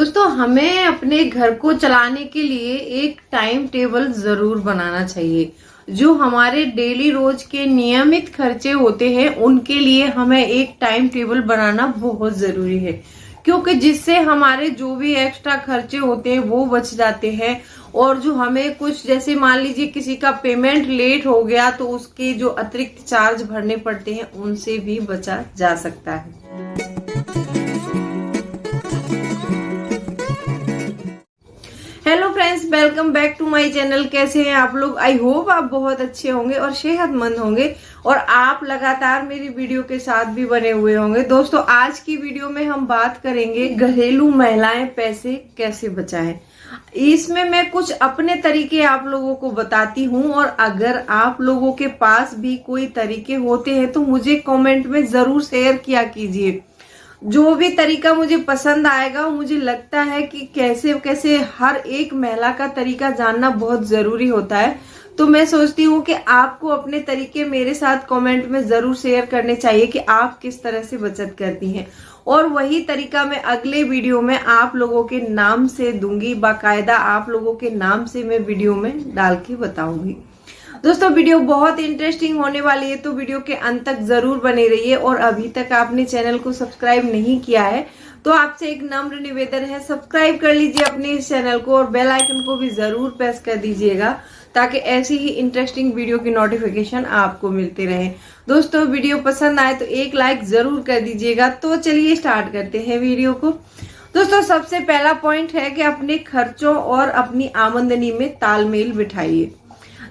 दोस्तों, हमें अपने घर को चलाने के लिए एक टाइम टेबल जरूर बनाना चाहिए। जो हमारे डेली रोज के नियमित खर्चे होते हैं उनके लिए हमें एक टाइम टेबल बनाना बहुत जरूरी है, क्योंकि जिससे हमारे जो भी एक्स्ट्रा खर्चे होते हैं वो बच जाते हैं। और जो हमें कुछ, जैसे मान लीजिए किसी का पेमेंट लेट हो गया तो उसके जो अतिरिक्त चार्ज भरने पड़ते हैं उनसे भी बचा जा सकता है। Hello friends, welcome back to my channel. कैसे हैं आप लोग? आई होप आप बहुत अच्छे होंगे और सेहतमंद होंगे और आप लगातार मेरी वीडियो के साथ भी बने हुए होंगे। दोस्तों, आज की वीडियो में हम बात करेंगे घरेलू महिलाएं पैसे कैसे बचाएं। इसमें मैं कुछ अपने तरीके आप लोगों को बताती हूँ, और अगर आप लोगों के पास भी कोई तरीके होते हैं तो मुझे कमेंट में जरूर शेयर किया कीजिए। जो भी तरीका मुझे पसंद आएगा, मुझे लगता है कि कैसे कैसे हर एक महिला का तरीका जानना बहुत जरूरी होता है। तो मैं सोचती हूँ कि आपको अपने तरीके मेरे साथ कमेंट में जरूर शेयर करने चाहिए कि आप किस तरह से बचत करती हैं, और वही तरीका मैं अगले वीडियो में आप लोगों के नाम से दूंगी। बाकायदा आप लोगों के नाम से मैं वीडियो में डाल के बताऊंगी। दोस्तों, वीडियो बहुत इंटरेस्टिंग होने वाली है, तो वीडियो के अंत तक जरूर बने रहिए। और अभी तक आपने चैनल को सब्सक्राइब नहीं किया है तो आपसे एक नम्र निवेदन है, सब्सक्राइब कर लीजिए अपने इस चैनल को और बेल आइकन को भी जरूर प्रेस कर दीजिएगा, ताकि ऐसी ही इंटरेस्टिंग वीडियो की नोटिफिकेशन आपको मिलते रहे। दोस्तों, वीडियो पसंद आए तो एक लाइक जरूर कर दीजिएगा। तो चलिए स्टार्ट करते हैं वीडियो को। दोस्तों, सबसे पहला पॉइंट है कि अपने खर्चों और अपनी आमदनी में तालमेल बिठाइए।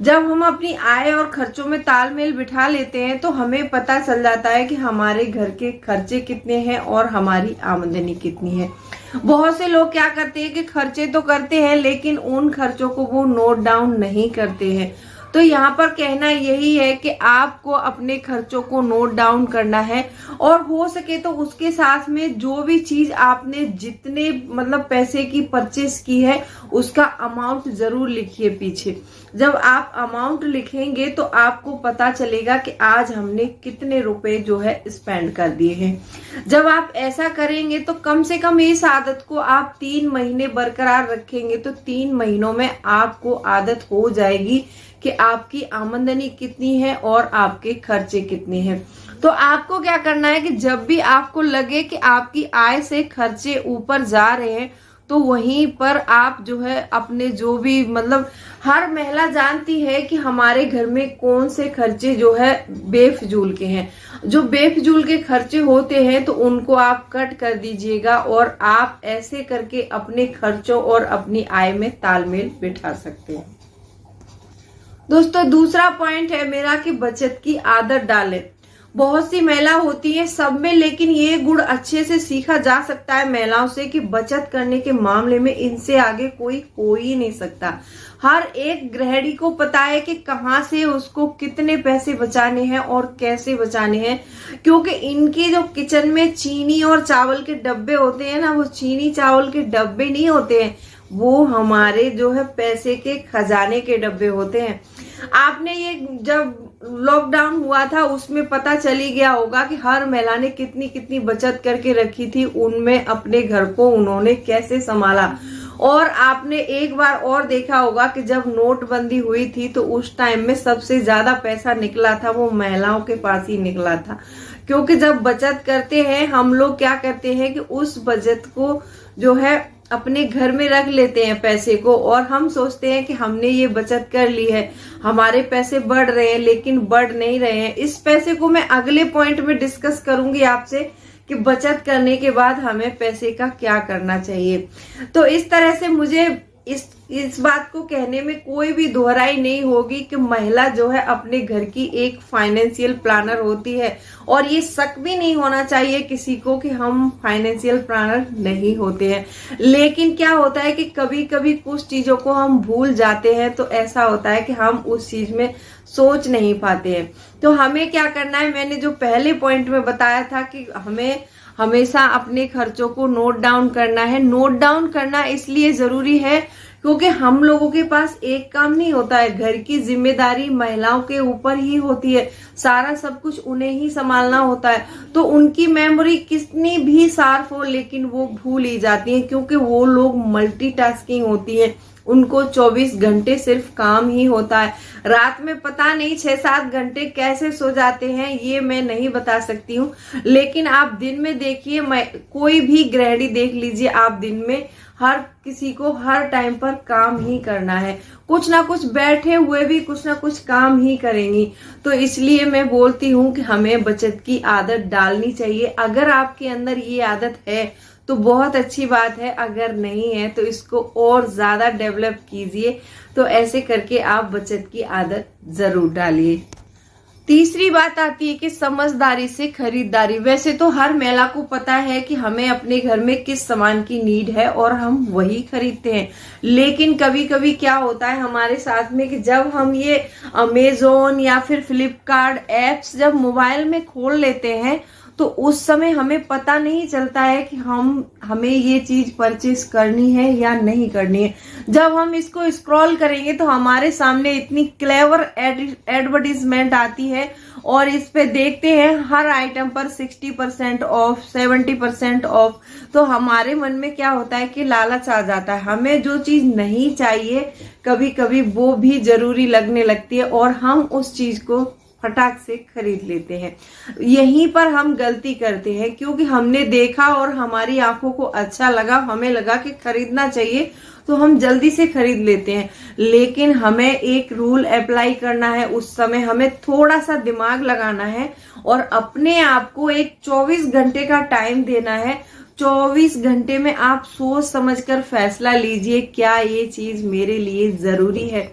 जब हम अपनी आय और खर्चों में तालमेल बिठा लेते हैं तो हमें पता चल जाता है कि हमारे घर के खर्चे कितने हैं और हमारी आमदनी कितनी है। बहुत से लोग क्या करते हैं कि खर्चे तो करते हैं लेकिन उन खर्चों को वो नोट डाउन नहीं करते हैं। तो यहाँ पर कहना यही है कि आपको अपने खर्चों को नोट डाउन करना है, और हो सके तो उसके साथ में जो भी चीज आपने जितने पैसे की परचेस की है उसका अमाउंट जरूर लिखिए पीछे। जब आप अमाउंट लिखेंगे तो आपको पता चलेगा कि आज हमने कितने रुपए जो है स्पेंड कर दिए हैं। जब आप ऐसा करेंगे तो कम से कम इस आदत को आप 3 महीने बरकरार रखेंगे तो 3 महीनों में आपको आदत हो जाएगी कि आपकी आमदनी कितनी है और आपके खर्चे कितने हैं। तो आपको क्या करना है कि जब भी आपको लगे कि आपकी आय से खर्चे ऊपर जा रहे हैं तो वहीं पर आप जो है अपने जो भी हर महिला जानती है कि हमारे घर में कौन से खर्चे जो है बेफजूल के हैं। जो बेफजूल के खर्चे होते हैं तो उनको आप कट कर दीजिएगा, और आप ऐसे करके अपने खर्चों और अपनी आय में तालमेल बिठा सकते हैं। दोस्तों, दूसरा पॉइंट है मेरा कि बचत की आदत डालें। बहुत सी महिला होती है सब में, लेकिन ये गुण अच्छे से सीखा जा सकता है महिलाओं से कि बचत करने के मामले में इनसे आगे कोई हो ही नहीं सकता। हर एक गृहिणी को पता है कि कहाँ से उसको कितने पैसे बचाने हैं और कैसे बचाने हैं, क्योंकि इनके जो किचन में चीनी और चावल के डब्बे होते हैं ना, वो चीनी चावल के डब्बे नहीं होते हैं, वो हमारे जो है पैसे के खजाने के डब्बे होते हैं। आपने ये जब लॉकडाउन हुआ था उसमें पता चली गया होगा कि हर महिला ने कितनी कितनी बचत करके रखी थी, उनमें अपने घर को उन्होंने कैसे संभाला। और आपने एक बार और देखा होगा कि जब नोटबंदी हुई थी तो उस टाइम में सबसे ज्यादा पैसा निकला था वो महिलाओं के पास ही निकला था, क्योंकि जब बचत करते हैं हम लोग क्या करते हैं कि उस बचत को जो है अपने घर में रख लेते हैं पैसे को, और हम सोचते हैं कि हमने ये बचत कर ली है, हमारे पैसे बढ़ रहे हैं, लेकिन बढ़ नहीं रहे हैं। इस पैसे को मैं अगले पॉइंट में डिस्कस करूंगी आपसे कि बचत करने के बाद हमें पैसे का क्या करना चाहिए। तो इस तरह से मुझे इस बात को कहने में कोई भी दोहराई नहीं होगी कि महिला जो है अपने घर की एक फाइनेंशियल प्लानर होती है, और ये शक भी नहीं होना चाहिए किसी को कि हम फाइनेंशियल प्लानर नहीं होते हैं। लेकिन क्या होता है कि कभी कभी कुछ चीजों को हम भूल जाते हैं, तो ऐसा होता है कि हम उस चीज में सोच नहीं पाते हैं। तो हमें क्या करना है, मैंने जो पहले पॉइंट में बताया था कि हमें हमेशा अपने खर्चों को नोट डाउन करना है। नोट डाउन करना इसलिए जरूरी है क्योंकि हम लोगों के पास एक काम नहीं होता है, घर की जिम्मेदारी महिलाओं के ऊपर ही होती है, सारा सब कुछ उन्हें ही संभालना होता है। तो उनकी मेमोरी कितनी भी शार्प हो लेकिन वो भूल ही जाती है, क्योंकि वो लोग मल्टीटास्किंग होती है, उनको 24 घंटे सिर्फ काम ही होता है। रात में पता नहीं 6-7 घंटे कैसे सो जाते हैं, ये मैं नहीं बता सकती हूँ। लेकिन आप दिन में देखिए, कोई भी गृहिणी देख लीजिए, आप दिन में हर किसी को हर टाइम पर काम ही करना है, कुछ ना कुछ बैठे हुए भी कुछ ना कुछ काम ही करेंगी। तो इसलिए मैं बोलती हूँ कि हमें बचत की आदत डालनी चाहिए। अगर आपके अंदर ये आदत है तो बहुत अच्छी बात है, अगर नहीं है तो इसको और ज्यादा डेवलप कीजिए। तो ऐसे करके आप बचत की आदत जरूर डालिए। तीसरी बात आती है कि समझदारी से खरीदारी। वैसे तो हर महिला को पता है कि हमें अपने घर में किस सामान की नीड है और हम वही खरीदते हैं, लेकिन कभी कभी क्या होता है हमारे साथ में कि जब हम ये अमेजोन या फिर फ्लिपकार्ट एप्स जब मोबाइल में खोल लेते हैं तो उस समय हमें पता नहीं चलता है कि हमें ये चीज परचेस करनी है या नहीं करनी है। जब हम इसको स्क्रॉल करेंगे तो हमारे सामने इतनी क्लेवर एडवर्टीजमेंट आती है और इस पे देखते हैं हर आइटम पर 60% ऑफ, 70% ऑफ। तो हमारे मन में क्या होता है कि लालच आ जाता है, हमें जो चीज नहीं चाहिए कभी कभी वो भी जरूरी लगने लगती है और हम उस चीज को फटाक से खरीद लेते हैं। यहीं पर हम गलती करते हैं, क्योंकि हमने देखा और हमारी आंखों को अच्छा लगा, हमें लगा कि खरीदना चाहिए तो हम जल्दी से खरीद लेते हैं। लेकिन हमें एक रूल अप्लाई करना है, उस समय हमें थोड़ा सा दिमाग लगाना है और अपने आप को एक 24 घंटे का टाइम देना है। 24 घंटे में आप सोच समझकर फैसला लीजिए, क्या ये चीज मेरे लिए जरूरी है।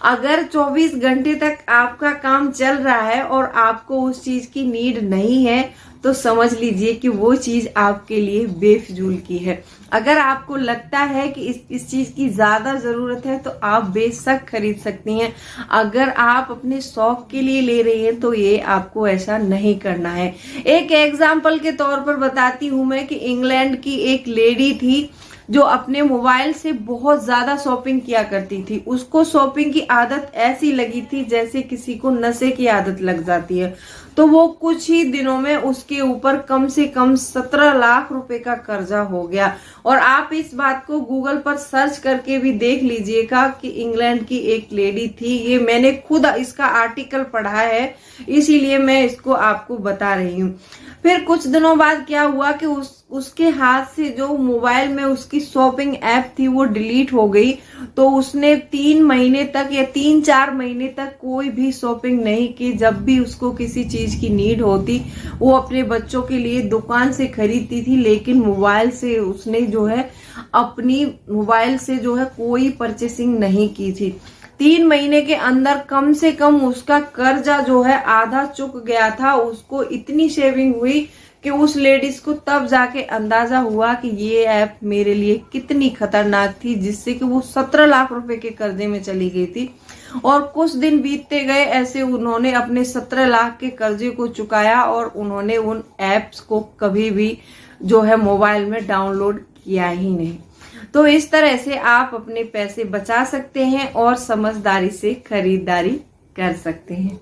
अगर 24 घंटे तक आपका काम चल रहा है और आपको उस चीज की नीड नहीं है तो समझ लीजिए कि वो चीज आपके लिए बेफिजूल की है। अगर आपको लगता है कि इस चीज की ज्यादा जरूरत है तो आप बेशक खरीद सकती हैं। अगर आप अपने शौक के लिए ले रही हैं तो ये आपको ऐसा नहीं करना है। एक एग्जाम्पल के तौर पर बताती हूँ मैं कि इंग्लैंड की एक लेडी थी जो अपने मोबाइल से बहुत ज्यादा शॉपिंग किया करती थी। उसको शॉपिंग की आदत ऐसी लगी थी जैसे किसी को नशे की आदत लग जाती है। तो वो कुछ ही दिनों में उसके ऊपर कम से कम 17 लाख रुपए का कर्जा हो गया। और आप इस बात को गूगल पर सर्च करके भी देख लीजिएगा कि इंग्लैंड की एक लेडी थी, ये मैंने खुद इसका आर्टिकल पढ़ा है, इसीलिए मैं इसको आपको बता रही हूँ। फिर कुछ दिनों बाद क्या हुआ कि उसके हाथ से जो मोबाइल में उसकी शॉपिंग ऐप थी वो डिलीट हो गई। तो उसने 3 महीने तक या 3-4 महीने तक कोई भी शॉपिंग नहीं की। जब भी उसको किसी चीज की नीड होती वो अपने बच्चों के लिए दुकान से खरीदती थी, लेकिन मोबाइल से उसने जो है अपनी मोबाइल से जो है कोई परचेसिंग नहीं की थी। 3 महीने के अंदर कम से कम उसका कर्जा जो है आधा चुक गया था। उसको इतनी सेविंग हुई कि उस लेडीज को तब जाके अंदाजा हुआ कि ये ऐप मेरे लिए कितनी खतरनाक थी, जिससे कि वो 17 लाख रुपए के कर्जे में चली गई थी। और कुछ दिन बीतते गए ऐसे उन्होंने अपने 17 लाख के कर्जे को चुकाया और उन्होंने उन ऐप्स को कभी भी जो है मोबाइल में डाउनलोड किया ही नहीं। तो इस तरह से आप अपने पैसे बचा सकते हैं और समझदारी से खरीदारी कर सकते हैं।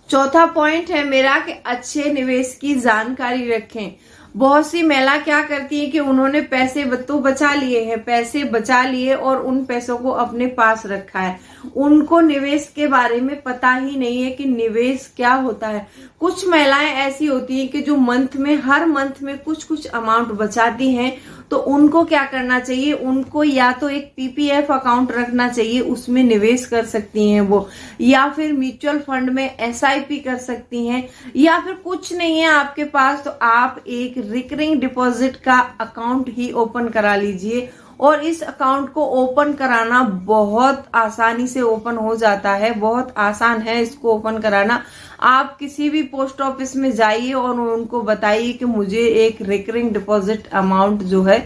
चौथा पॉइंट है मेरा कि अच्छे निवेश की जानकारी रखें। बहुत सी महिला क्या करती है कि उन्होंने पैसे तो बचा लिए हैं, पैसे बचा लिए और उन पैसों को अपने पास रखा है। उनको निवेश के बारे में पता ही नहीं है कि निवेश क्या होता है। कुछ महिलाएं ऐसी होती हैं कि जो हर मंथ में कुछ अमाउंट बचाती हैं। तो उनको क्या करना चाहिए, उनको या तो एक पीपीएफ अकाउंट रखना चाहिए, उसमें निवेश कर सकती हैं वो, या फिर म्यूचुअल फंड में एसआईपी कर सकती हैं, या फिर कुछ नहीं है आपके पास तो आप एक रिकरिंग डिपॉजिट का अकाउंट ही ओपन करा लीजिए। और इस अकाउंट को ओपन कराना बहुत आसानी से ओपन हो जाता है, बहुत आसान है इसको ओपन कराना। आप किसी भी पोस्ट ऑफिस में जाइए और उनको बताइए कि मुझे एक रिकरिंग डिपॉजिट अमाउंट जो है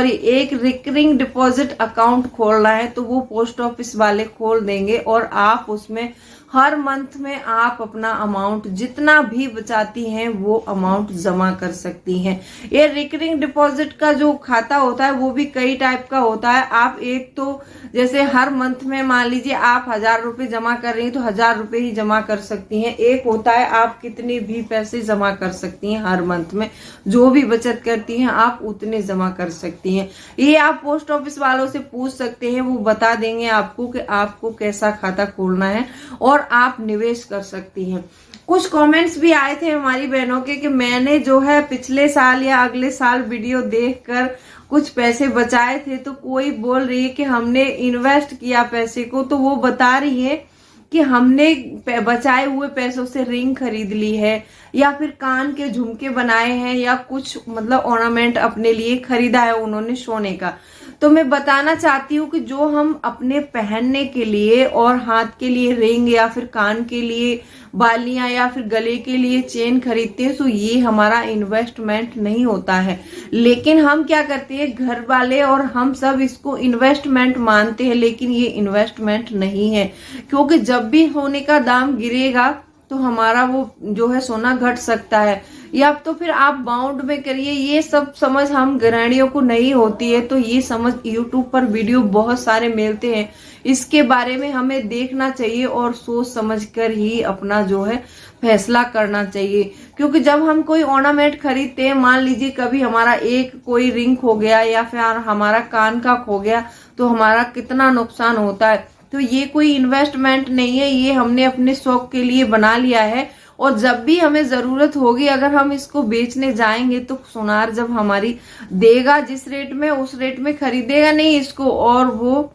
एक रिकरिंग डिपॉजिट अकाउंट खोलना है, तो वो पोस्ट ऑफिस वाले खोल देंगे और आप उसमें हर मंथ में आप अपना अमाउंट जितना भी बचाती हैं वो अमाउंट जमा कर सकती हैं। ये रिकरिंग डिपॉजिट का जो खाता होता है वो भी कई टाइप का होता है। आप एक तो जैसे हर मंथ में मान लीजिए आप 1000 रुपए जमा कर रही हैं तो 1000 रुपए ही जमा कर सकती हैं। एक होता है आप कितने भी पैसे जमा कर सकती हैं, हर मंथ में जो भी बचत करती हैं आप उतने जमा कर सकती हैं। ये आप पोस्ट ऑफिस वालों से पूछ सकते हैं, वो बता देंगे आपको कि आपको कैसा खाता खोलना है और आप निवेश कर सकती हैं। कुछ कमेंट्स भी आए थे हमारी बहनों के कि मैंने जो है पिछले साल या अगले साल वीडियो देखकर कुछ पैसे बचाए थे, तो कोई बोल रही है कि हमने इन्वेस्ट किया पैसे को, तो वो बता रही है कि हमने बचाए हुए पैसों से रिंग खरीद ली है या फिर कान के झुमके बनाए हैं या कुछ मतलब ऑर्नामेंट अपने लिए खरीदा है उन्होंने सोने का। तो मैं बताना चाहती हूँ कि जो हम अपने पहनने के लिए और हाथ के लिए रिंग या फिर कान के लिए बालियां या फिर गले के लिए चेन खरीदते हैं तो ये हमारा इन्वेस्टमेंट नहीं होता है। लेकिन हम क्या करते हैं, घर वाले और हम सब इसको इन्वेस्टमेंट मानते हैं, लेकिन ये इन्वेस्टमेंट नहीं है, क्योंकि जब भी सोने का दाम गिरेगा तो हमारा वो जो है सोना घट सकता है, या तो फिर आप बाउंड में करिए। ये सब समझ हम गृहिणियों को नहीं होती है, तो ये समझ यूट्यूब पर वीडियो बहुत सारे मिलते हैं, इसके बारे में हमें देखना चाहिए और सोच समझकर ही अपना जो है फैसला करना चाहिए। क्योंकि जब हम कोई ऑर्नामेंट खरीदते हैं, मान लीजिए कभी हमारा एक कोई रिंग खो गया या फिर हमारा कान का खो गया, तो हमारा कितना नुकसान होता है। तो ये कोई इन्वेस्टमेंट नहीं है, ये हमने अपने शौक के लिए बना लिया है और जब भी हमें जरूरत होगी अगर हम इसको बेचने जाएंगे तो सुनार जब हमारी देगा जिस रेट में उस रेट में खरीदेगा नहीं इसको, और वो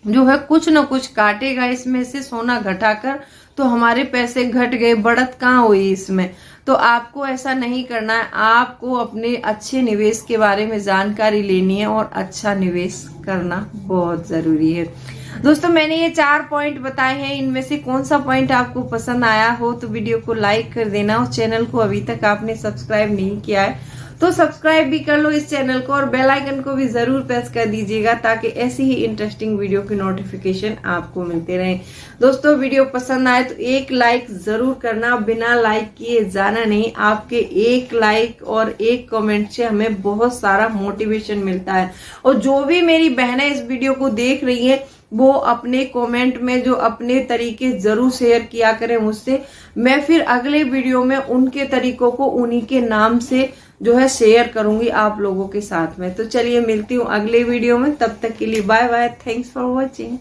जो है कुछ ना कुछ काटेगा इसमें से सोना घटाकर, तो हमारे पैसे घट गए, बढ़त कहाँ हुई इसमें। तो आपको ऐसा नहीं करना है, आपको अपने अच्छे निवेश के बारे में जानकारी लेनी है और अच्छा निवेश करना बहुत जरूरी है। दोस्तों मैंने ये 4 पॉइंट बताए हैं, इनमें से कौन सा पॉइंट आपको पसंद आया हो तो वीडियो को लाइक कर देना, और चैनल को अभी तक आपने सब्सक्राइब नहीं किया है तो सब्सक्राइब भी कर लो इस चैनल को, और बेल आइकन को भी जरूर प्रेस कर दीजिएगा ताकि ऐसी ही इंटरेस्टिंग वीडियो की नोटिफिकेशन आपको मिलते रहे। दोस्तों वीडियो पसंद आए तो एक लाइक जरूर करना, बिना लाइक किए जाना नहीं। आपके एक लाइक और एक कमेंट से हमें बहुत सारा मोटिवेशन मिलता है, और जो भी मेरी बहनें इस वीडियो को देख रही है वो अपने कमेंट में जो अपने तरीके जरूर शेयर किया करें मुझसे, मैं फिर अगले वीडियो में उनके तरीकों को उन्हीं के नाम से जो है शेयर करूंगी आप लोगों के साथ में। तो चलिए मिलती हूँ अगले वीडियो में, तब तक के लिए bye bye, thanks for watching.